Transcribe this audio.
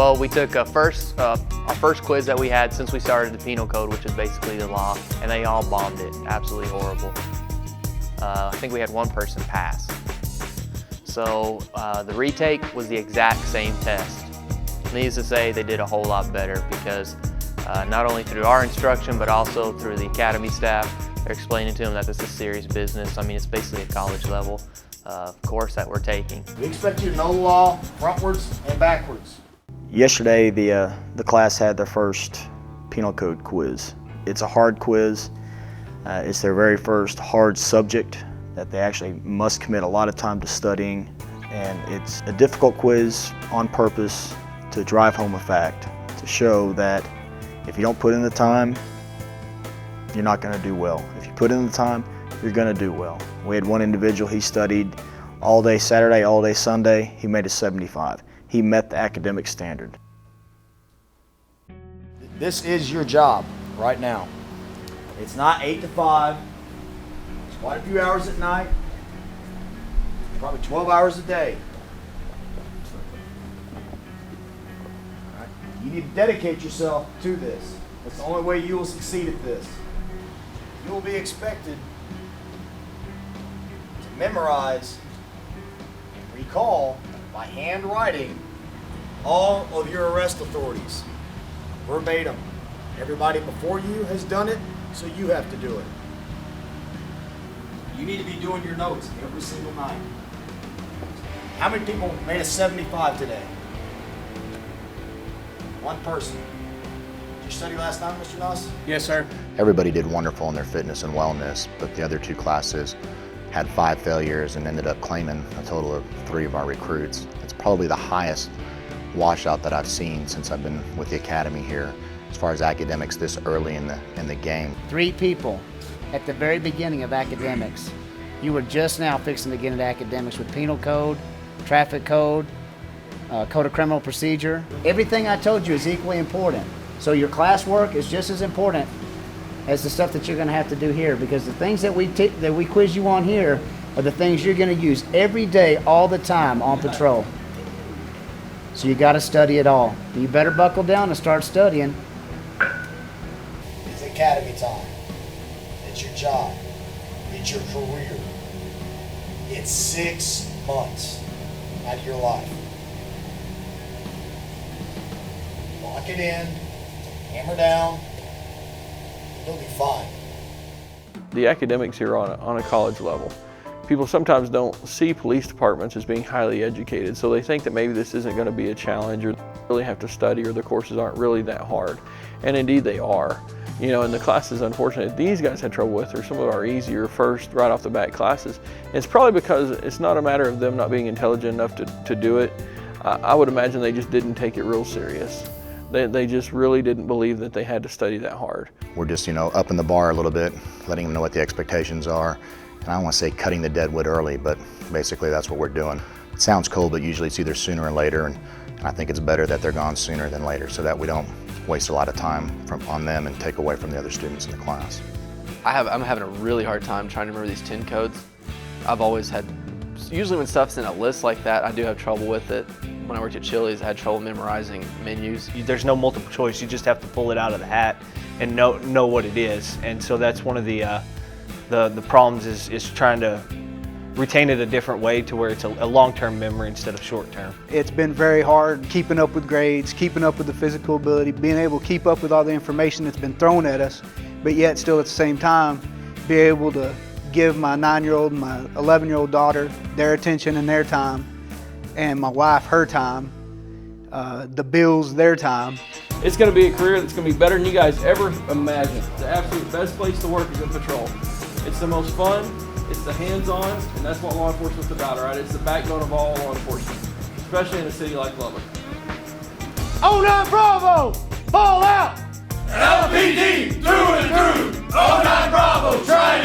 Well, we took our first quiz that we had since we started the penal code, which is basically the law, and they all bombed it. Absolutely horrible. I think we had one person pass. So the retake was the exact same test. Needless to say, they did a whole lot better because not only through our instruction, but also through the academy staff, they're explaining to them that this is serious business. I mean, it's basically a college level course that we're taking. We expect you to know the law frontwards and backwards. Yesterday, the class had their first penal code quiz. It's a hard quiz. It's their very first hard subject that they actually must commit a lot of time to studying. And it's a difficult quiz on purpose to drive home a fact, to show that if you don't put in the time, you're not going to do well. If you put in the time, you're going to do well. We had one individual, he studied all day Saturday, all day Sunday. He made a 75. He met the academic standard. This is your job right now. It's not 8 to 5. It's quite a few hours at night. Probably 12 hours a day. All right. You need to dedicate yourself to this. That's the only way you will succeed at this. You will be expected to memorize and recall by handwriting all of your arrest authorities, verbatim. Everybody before you has done it, so you have to do it. You need to be doing your notes every single night. How many people made a 75 today? One person. Did you study last time, Mr. Nuss? Yes, sir. Everybody did wonderful in their fitness and wellness, but the other two classes had 5 failures and ended up claiming a total of 3 of our recruits. It's probably the highest washout that I've seen since I've been with the academy here as far as academics this early in the game. 3 people at the very beginning of academics. You were just now fixing to get into academics with penal code, traffic code, code of criminal procedure. Everything I told you is equally important. So your classwork is just as important as the stuff that you're going to have to do here, because the things that we quiz you on here are the things you're going to use every day, all the time on patrol. So you got to study it all. You better buckle down and start studying. It's academy time. It's your job. It's your career. It's 6 months out of your life. Lock it in, hammer down, you'll be fine. The academics here on a college level. People sometimes don't see police departments as being highly educated, so they think that maybe this isn't going to be a challenge, or they really have to study, or the courses aren't really that hard. And indeed they are. You know, and the classes, unfortunately, these guys had trouble with are some of our easier first, right off the bat classes. And it's probably because it's not a matter of them not being intelligent enough to do it. I would imagine they just didn't take it real serious. They just really didn't believe that they had to study that hard. We're just, up in the bar a little bit, letting them know what the expectations are. And I don't want to say cutting the dead wood early, but basically that's what we're doing. It sounds cold, but usually it's either sooner or later, and I think it's better that they're gone sooner than later so that we don't waste a lot of time on them and take away from the other students in the class. I'm having a really hard time trying to remember these 10 codes. I've always had, usually when stuff's in a list like that, I do have trouble with it. When I worked at Chili's, I had trouble memorizing menus. There's no multiple choice. You just have to pull it out of the hat and know what it is. And so that's one of the problems is trying to retain it a different way to where it's a long-term memory instead of short-term. It's been very hard keeping up with grades, keeping up with the physical ability, being able to keep up with all the information that's been thrown at us, but yet still at the same time be able to give my 9-year-old and my 11-year-old daughter their attention and their time, and my wife her time, the bills their time. It's going to be a career that's going to be better than you guys ever imagined. The absolute best place to work is in patrol. It's the most fun, it's the hands-on, and that's what law enforcement's about, all right? It's the backbone of all law enforcement, especially in a city like Lubbock. 09 Bravo, fall out! LPD through and through. 09 Bravo, try